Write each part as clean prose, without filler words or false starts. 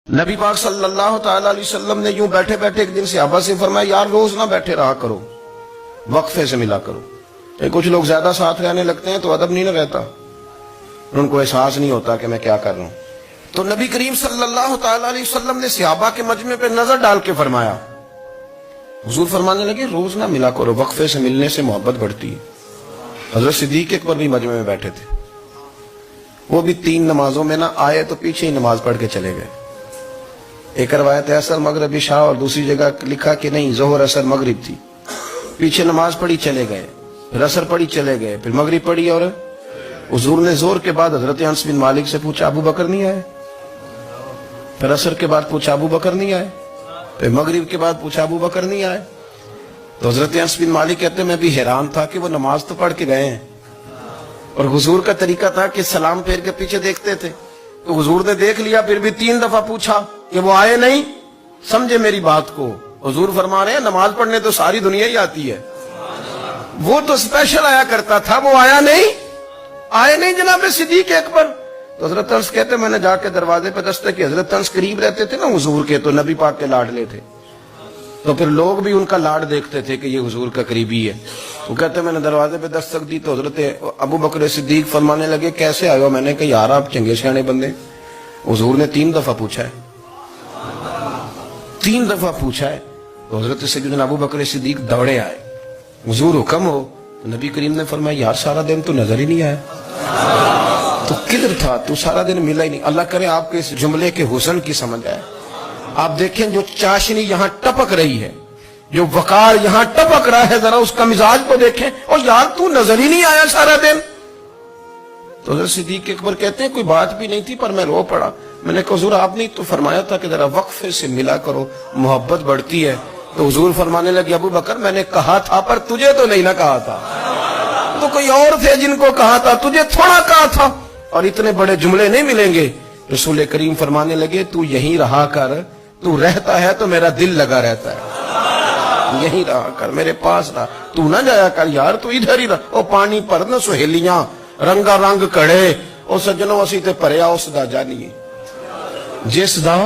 نبی پاک صلی اللہ تعالی علیہ وسلم نے یوں بیٹھے بیٹھے ایک دن صحابہ سے فرمایا یار روز نہ بیٹھے رہا کرو، وقفے سے ملا کرو۔ کچھ لوگ زیادہ ساتھ رہنے لگتے ہیں تو ادب نہیں نہ رہتا، ان کو احساس نہیں ہوتا کہ میں کیا کر رہا ہوں۔ تو نبی کریم صلی اللہ تعالی علیہ وسلم نے صحابہ کے مجمع پہ نظر ڈال کے فرمایا، حضور فرمانے لگے روز نہ ملا کرو، وقفے سے ملنے سے محبت بڑھتی ہے۔ حضرت صدیق اکبر بھی مجمع میں بیٹھے تھے، وہ بھی 3 نمازوں میں نہ آئے تو پیچھے ہی نماز پڑھ کے چلے گئے۔ ایک روایت ہے عصر مغرب عشاء، اور دوسری جگہ لکھا کہ نہیں ظہر عصر مغرب تھی، پیچھے نماز پڑھی چلے گئے، پھر عصر پڑھی چلے گئے، پھر مغرب پڑھی، اور حضور نے زور کے بعد حضرت انس بن مالک سے پوچھا ابو بکر نہیں آئے؟ پھر عصر کے بعد پوچھا ابو بکر نہیں آئے؟ پھر مغرب کے بعد پوچھا ابو بکر نہیں آئے؟ تو حضرت انس بن مالک کہتے ہیں میں بھی حیران تھا کہ وہ نماز تو پڑھ کے گئے ہیں، اور حضور کا طریقہ تھا کہ سلام پھیر کے پیچھے دیکھتے تھے، تو حضور نے دیکھ لیا، پھر بھی 3 دفعہ پوچھا کہ وہ آئے نہیں؟ سمجھے میری بات کو؟ حضور فرما رہے ہیں نماز پڑھنے تو ساری دنیا ہی آتی ہے، وہ تو اسپیشل آیا کرتا تھا، وہ آیا نہیں؟ آئے نہیں جناب صدیق اکبر؟ تو حضرت انس کہتے ہیں میں نے جا کے دروازے پہ دستک کی، حضرت انس قریب رہتے تھے نا حضور کے، تو نبی پاک کے لاڈلے تھے، تو پھر لوگ بھی ان کا لاڈ دیکھتے تھے کہ یہ حضور کا قریبی ہے۔ وہ کہتے ہیں میں نے دروازے پہ دستک دی تو حضرت ابو بکر صدیق فرمانے لگے کیسے آئے ہو؟ میں نے کہا یار آپ چنگے سیانے بندے، حضور نے 3 دفعہ پوچھا ہے، 3 دفعہ پوچھا ہے۔ تو حضرت سیدنا ابو بکر صدیق دوڑے آئے، حضور حکم ہو؟ تو نبی کریم نے فرمایا یار سارا دن تو نظر ہی نہیں آیا، تو کدھر تھا تو؟ سارا دن ملا ہی نہیں۔ اللہ کرے آپ کے اس جملے کے حسن کی سمجھ آئے۔ آپ دیکھیں جو چاشنی یہاں ٹپک رہی ہے، جو وقار یہاں ٹپک رہا ہے، ذرا اس کا مزاج کو دیکھیں، اور یار تو نظر ہی نہیں آیا سارا دن۔ تو حضرت صدیق اکبر کہتے ہیں کوئی بات بھی نہیں تھی پر میں رو پڑا۔ میں نے کہا حضور آپ نے تو فرمایا تھا کہ ذرا وقفے سے ملا کرو، محبت بڑھتی ہے۔ تو حضور فرمانے لگے ابو بکر میں نے کہا تھا پر تجھے تو نہیں نہ کہا تھا، تو کوئی اور تھے جن کو کہا تھا، تجھے تھوڑا کہا تھا، اور اتنے بڑے جملے نہیں ملیں گے۔ رسول کریم فرمانے لگے تو یہیں رہا کر، تو رہتا ہے تو میرا دل لگا رہتا ہے، یہیں رہا کر، میرے پاس رہا، تو نہ جایا کر یار، تو ادھر ہی رہا۔ او پانی پر نہ سہیلیاں رنگا رنگ کڑے، او سجنوں اسی تے پریا اس دا جانیے جس دا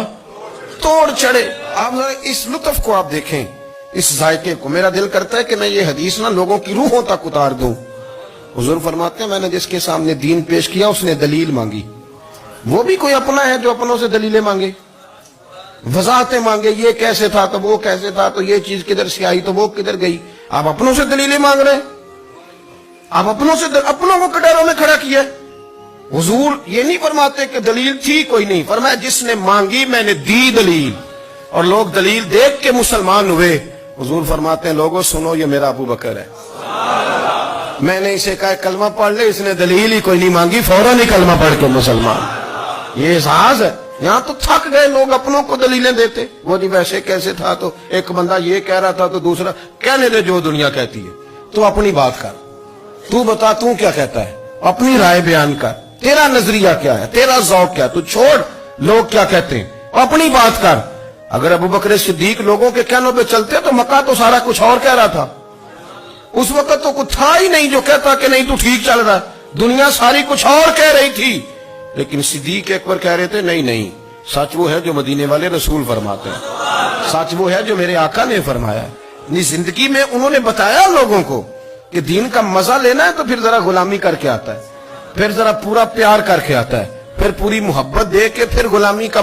توڑ چڑھے۔ آپ اس لطف کو آپ دیکھیں، اس ذائقے کو۔ میرا دل کرتا ہے کہ میں یہ حدیث نہ لوگوں کی روحوں تک اتار دوں۔ حضور فرماتے ہیں میں نے جس کے سامنے دین پیش کیا اس نے دلیل مانگی، وہ بھی کوئی اپنا ہے جو اپنوں سے دلیلیں مانگے، وضاحتیں مانگے، یہ کیسے تھا تو وہ کیسے تھا، تو یہ چیز کدھر سے آئی تو وہ کدھر گئی۔ آپ اپنوں سے دلیلیں مانگ رہے ہیں، آپ اپنوں کو کٹاروں میں کھڑا کیا۔ حضور یہ نہیں فرماتے کہ دلیل تھی کوئی نہیں، فرمایا جس نے مانگی میں نے دی دلیل، اور لوگ دلیل دیکھ کے مسلمان ہوئے۔ حضور فرماتے ہیں لوگوں سنو یہ میرا ابو بکر ہے، میں نے اسے کہا کلمہ پڑھ لے، اس نے دلیل ہی کوئی نہیں مانگی، فوراً ہی کلمہ پڑھ کے مسلمان۔ یہ احساس ہے۔ یہاں تو تھک گئے لوگ اپنوں کو دلیلیں دیتے، وہ جی ویسے کیسے تھا، تو ایک بندہ یہ کہہ رہا تھا تو دوسرا کہنے دے جو دنیا کہتی ہے، تو اپنی بات کر، تو بتا تو کیا کہتا ہے، اپنی رائے بیان کر، تیرا نظریہ کیا ہے، تیرا ذوق کیا ہے، تو چھوڑ لوگ کیا کہتے ہیں، اپنی بات کر۔ اگر ابو بکر صدیق لوگوں کے کہنوں پہ چلتے تو مکہ تو سارا کچھ اور کہہ رہا تھا، اس وقت تو کچھ تھا ہی نہیں جو کہتا کہ نہیں تو ٹھیک چل رہا ہے، دنیا ساری کچھ اور کہہ رہی تھی، لیکن صدیق ایک بار کہہ رہے تھے نہیں نہیں، سچ وہ ہے جو مدینے والے رسول فرماتے ہیں، سچ وہ ہے جو میرے آقا نے فرمایا ہے۔ اپنی زندگی میں انہوں نے بتایا لوگوں کو کہ دین کا مزہ لینا ہے تو پھر ذرا غلامی کر کے آتا ہے، پھر ذرا پورا پیار کر کے آتا ہے، پھر پوری محبت دے کے پھر غلامی کا